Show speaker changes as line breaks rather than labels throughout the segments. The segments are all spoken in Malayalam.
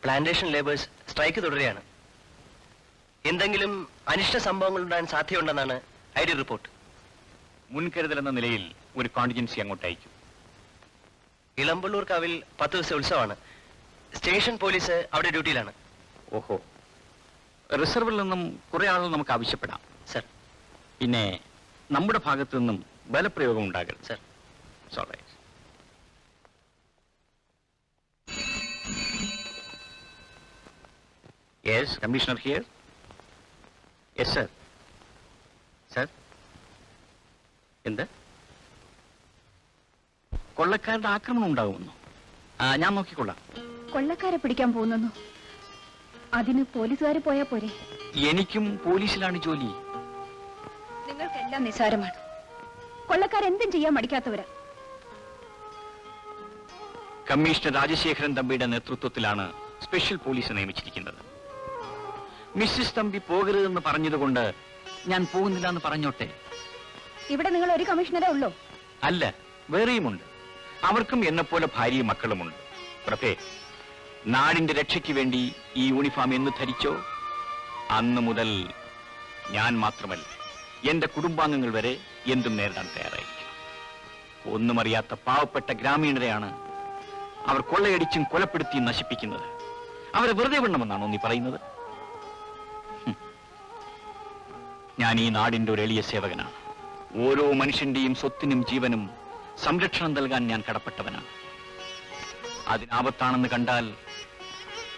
പ്ലാന്റേഷൻ ലേബേഴ്സ് സ്ട്രൈക്ക് തുടരുകയാണ്. എന്തെങ്കിലും അനിഷ്ട സംഭവങ്ങൾ ഉണ്ടാകാൻ സാധ്യതയുണ്ടെന്നാണ് ഐ ഡി റിപ്പോർട്ട്.
മുൻകരുതൽ എന്ന നിലയിൽ ഒരു കോണ്ടിജൻസി അങ്ങോട്ട് അയക്കും.
ഇളമ്പള്ളൂർക്കാവിൽ 10 ദിവസം ഉത്സവമാണ്. സ്റ്റേഷൻ പോലീസ് അവിടെ ഡ്യൂട്ടിയിലാണ്.
ഓഹോ, റിസർവിൽ നിന്നും കുറെ ആളുകൾ നമുക്ക് ആവശ്യപ്പെടാം.
സർ.
പിന്നെ നമ്മുടെ ഭാഗത്തു നിന്നും ബലപ്രയോഗം ഉണ്ടാകരുത്.
Sir.
Sorry. Yes, commissioner here. Yes sir. Sir, എന്ത്? കൊള്ളക്കാരുടെ ആക്രമണം ഉണ്ടാകുമെന്നോ? ഞാൻ നോക്കിക്കൊള്ളാം.
കൊള്ളക്കാരെ പിടിക്കാൻ പോകുന്നു. അതിന് പോലീസുകാർ പോയാ പോരെ?
എനിക്കും പോലീസിലാണ് ജോലി.
നിങ്ങൾക്കെല്ലാം നിസ്സാരമാണ്. കൊള്ളക്കാരെന്തും ചെയ്യാൻ മടിക്കാത്തവരാ.
കമ്മീഷണർ രാജശേഖരൻ തമ്പിയുടെ നേതൃത്വത്തിലാണ് സ്പെഷ്യൽ പോലീസ് നിയമിച്ചിരിക്കുന്നത്. മിസ്സിസ് തമ്പി പോകരുതെന്ന് പറഞ്ഞതുകൊണ്ട് ഞാൻ പോകുന്നില്ല എന്ന് പറഞ്ഞോട്ടെ.
ഇവിടെ നിങ്ങൾ ഒരു കമ്മീഷണറേ ഉള്ളൂ?
അല്ല, വേറെയുമുണ്ട്. അവർക്കും എന്നെപ്പോലെ ഭാര്യയും മക്കളുമുണ്ട്. പ്രഭേ, നാടിന്റെ രക്ഷയ്ക്ക് വേണ്ടി ഈ യൂണിഫോം എന്ന് ധരിച്ചോ അന്ന് മുതൽ ഞാൻ മാത്രമല്ല, എന്റെ കുടുംബാംഗങ്ങൾ വരെ എന്തും നേരിടാൻ തയ്യാറായിരിക്കും. ഒന്നും അറിയാത്ത പാവപ്പെട്ട ഗ്രാമീണരെയാണ് അവർ കൊള്ളയടിച്ചും കൊലപ്പെടുത്തിയും നശിപ്പിക്കുന്നത്. അവരെ വെറുതെ വിടണമെന്നാണോ നീ പറയുന്നത്? ഞാൻ ഈ നാടിന്റെ ഒരു എളിയ സേവകനാണ്. ഓരോ മനുഷ്യന്റെയും സ്വത്തിനും ജീവനും സംരക്ഷണം നൽകാൻ ഞാൻ കടപ്പെട്ടവനാണ്. അതിനാപത്താണെന്ന് കണ്ടാൽ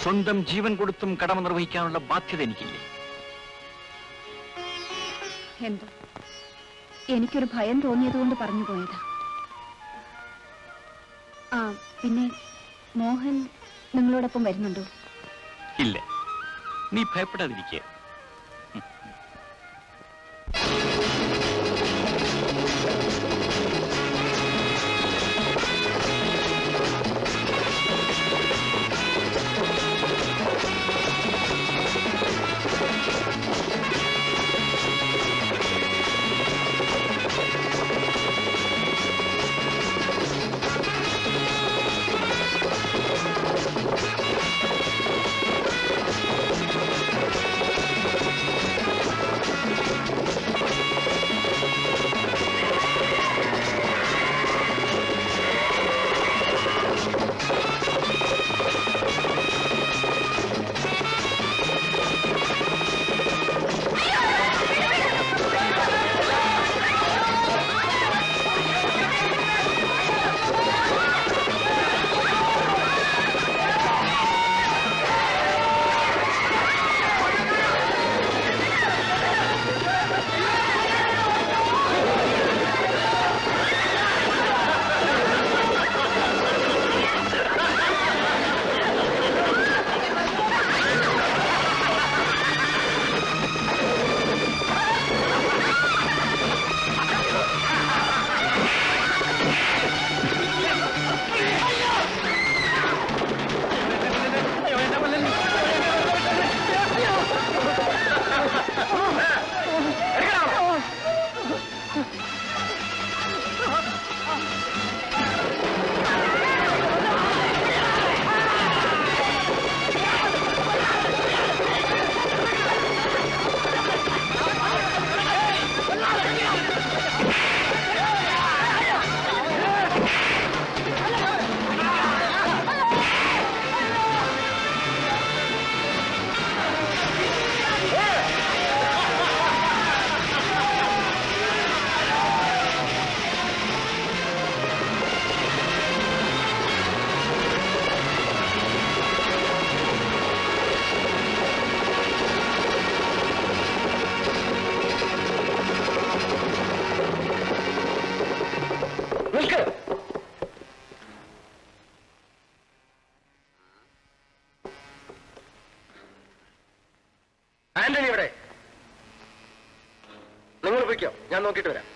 സ്വന്തം ജീവൻ കൊടുത്തും കടമ നിർവഹിക്കാനുള്ള ബാധ്യത എനിക്കില്ലേ?
എന്തോ എനിക്കൊരു ഭയം തോന്നിയതുകൊണ്ട് പറഞ്ഞു പോയതാ. ആ, പിന്നെ മോഹൻ നിങ്ങളോടൊപ്പം വരുന്നുണ്ടോ?
ഇല്ല, നീ ഭയപ്പെടാതിരിക്കുക.
ആന്റണി ഇവിടെ. നിങ്ങൾ പോയിക്കോ, ഞാൻ നോക്കിയിട്ട് വരാം.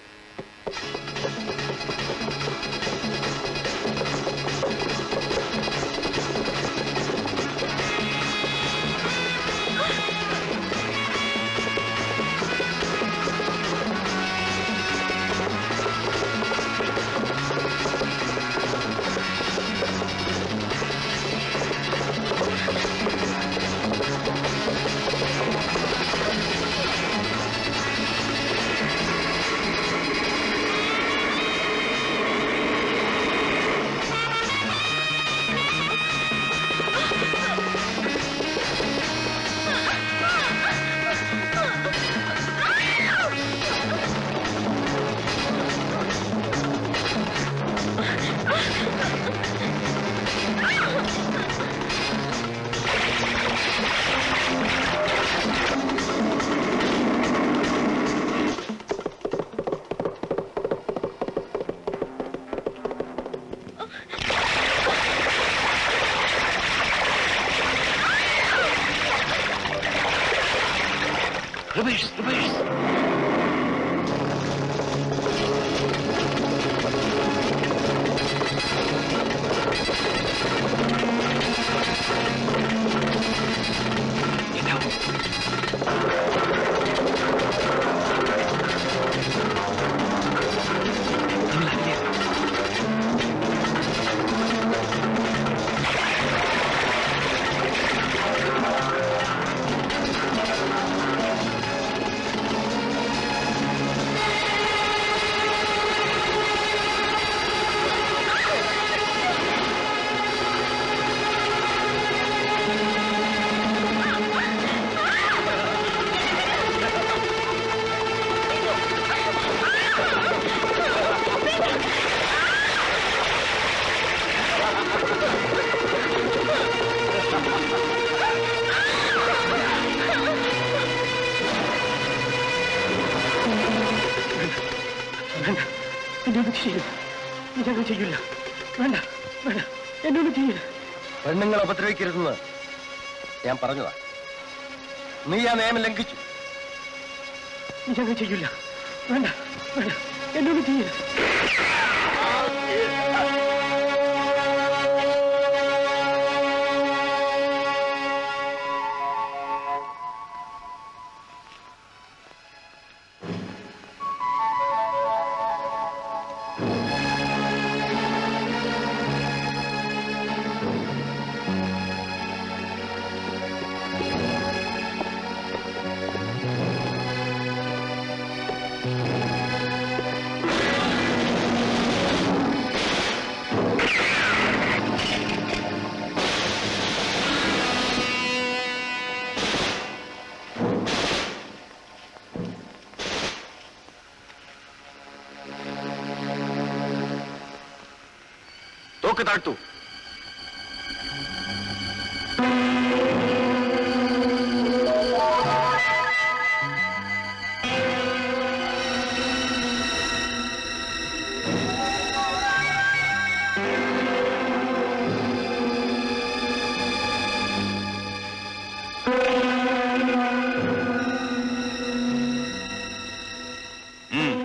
ചെയ്യില്ല. വേണ്ട വേണ്ട, എന്നൊന്നും ചെയ്യില്ല. പെണ്ണുങ്ങളെ ഉപദ്രവിക്കരുതെന്ന് ഞാൻ പറഞ്ഞതാ. നീ ആ നിയമം ലംഘിച്ചു. ചെയ്യില്ല. വേണ്ട വേണ്ട, എന്നൊന്നും ചെയ്യില്ല.
തോക്ക് താഴ്ത്തു.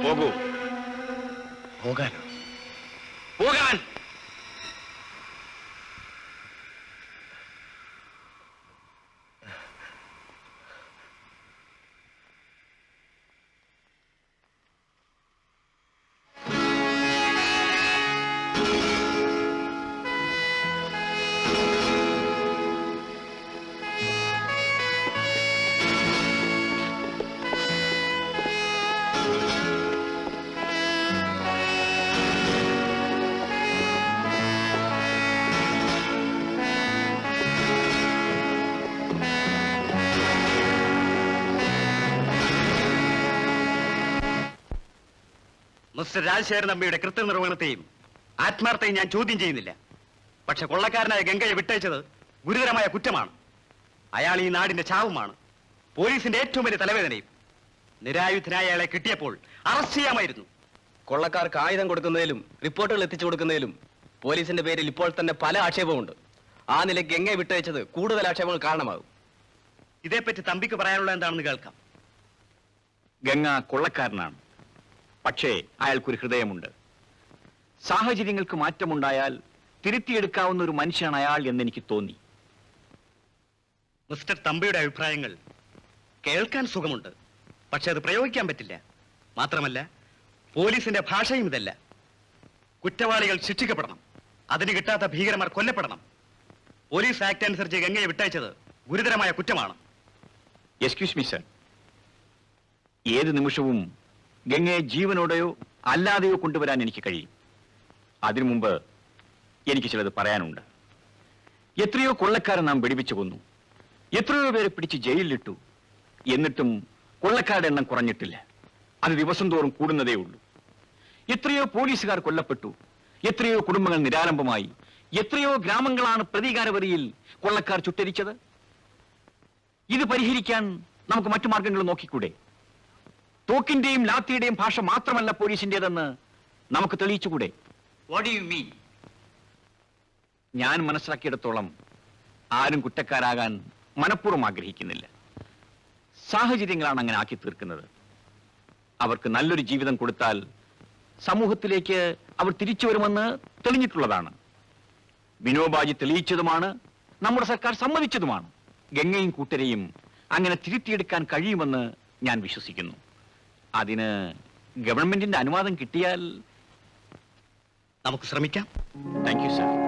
പോകൂ.
പോകാനോ?
പോകാൻ.
മിസ്റ്റർ രാജശേഖരൻ തമ്പിയുടെ കൃത്യനിർവഹണത്തെയും ആത്മാർത്ഥയും ഞാൻ ചോദ്യം ചെയ്യുന്നില്ല. പക്ഷെ കൊള്ളക്കാരനായ ഗംഗയെ വിട്ടയച്ചത് ഗുരുതരമായ കുറ്റമാണ്. അയാൾ ഈ നാടിന്റെ ചാവുമാണ്, പോലീസിന്റെ ഏറ്റവും വലിയ തലവേദനയും. നിരായുധനായ അയാളെ കിട്ടിയപ്പോൾ അറസ്റ്റ് ചെയ്യാമായിരുന്നു.
കൊള്ളക്കാർക്ക് ആയുധം കൊടുക്കുന്നതിലും റിപ്പോർട്ടുകൾ എത്തിച്ചു കൊടുക്കുന്നതിലും പോലീസിന്റെ പേരിൽ ഇപ്പോൾ തന്നെ പല ആക്ഷേപമുണ്ട്. ആ നിലയ്ക്ക് ഗംഗയെ വിട്ടയച്ചത് കൂടുതൽ ആക്ഷേപങ്ങൾ കാരണമാകും.
ഇതേപ്പറ്റി തമ്പിക്ക് പറയാനുള്ള എന്താണെന്ന് കേൾക്കാം.
ഗംഗ കൊള്ളക്കാരനാണ്, പക്ഷേ അയാൾക്കൊരു ഹൃദയമുണ്ട്. സാഹചര്യങ്ങൾക്ക് മാറ്റമുണ്ടായാൽ തിരുത്തിയെടുക്കാവുന്ന ഒരു മനുഷ്യനാണ് അയാൾ എന്നെനിക്ക് തോന്നി.
മിസ്റ്റർ തമ്പിയുടെ അഭിപ്രായങ്ങൾ കേൾക്കാൻ സുഖമുണ്ട്, പക്ഷെ അത് പ്രയോഗിക്കാൻ പറ്റില്ല. മാത്രമല്ല, പോലീസിന്റെ ഭാഷയും ഇതല്ല. കുറ്റവാളികൾ ശിക്ഷിക്കപ്പെടണം, അതിന് കിട്ടാത്ത ഭീകരന്മാർ കൊല്ലപ്പെടണം. പോലീസ് ആക്ട് അനുസരിച്ച് ഗംഗയെ വിട്ടയച്ചത് ഗുരുതരമായ കുറ്റമാണ്.
എക്സ്ക്യൂസ് മീ സർ, ഏത് നിമിഷവും ഗംഗയെ ജീവനോടെയോ അല്ലാതെയോ കൊണ്ടുവരാൻ എനിക്ക് കഴിയും. അതിനു മുമ്പ് എനിക്ക് ചിലത് പറയാനുണ്ട്. എത്രയോ കൊള്ളക്കാരെ നാം വെടിവെച്ചു കൊന്നു, എത്രയോ പേരെ പിടിച്ച് ജയിലിലിട്ടു. എന്നിട്ടും കൊള്ളക്കാരുടെ എണ്ണം കുറഞ്ഞിട്ടില്ല. അത് ദിവസം തോറും കൂടുന്നതേ ഉള്ളൂ. എത്രയോ പോലീസുകാർ കൊല്ലപ്പെട്ടു, എത്രയോ കുടുംബങ്ങൾ നിരാലംബമായി, എത്രയോ ഗ്രാമങ്ങളാണ് പ്രതീകാരവരിയിൽ കൊള്ളക്കാർ ചുട്ടരിച്ചത്. ഇത് പരിഹരിക്കാൻ നമുക്ക് മറ്റു മാർഗങ്ങൾ നോക്കിക്കൂടെ? തോക്കിന്റെയും ലാത്തിയുടെയും ഭാഷ മാത്രമല്ല പോലീസിന്റേതെന്ന് നമുക്ക് തെളിയിച്ചുകൂടെ?
What do you mean?
ഞാൻ മനസ്സിലാക്കിയിടത്തോളം ആരും കുറ്റക്കാരാകാൻ മനഃപൂർവ്വം ആഗ്രഹിക്കുന്നില്ല. സാഹചര്യങ്ങളാണ് അങ്ങനെ ആക്കി തീർക്കുന്നത്. അവർക്ക് നല്ലൊരു ജീവിതം കൊടുത്താൽ സമൂഹത്തിലേക്ക് അവർ തിരിച്ചു വരുമെന്ന് തെളിഞ്ഞിട്ടുള്ളതാണ്. വിനോബാജി തെളിയിച്ചതുമാണ്, നമ്മുടെ സർക്കാർ സമ്മതിച്ചതുമാണ്. ഗംഗയും കൂട്ടരെയും അങ്ങനെ തിരുത്തിയെടുക്കാൻ കഴിയുമെന്ന് ഞാൻ വിശ്വസിക്കുന്നു. അതിന് ഗവൺമെന്റിന്റെ അനുവാദം കിട്ടിയാൽ
നമുക്ക് ശ്രമിക്കാം.
Thank you sir.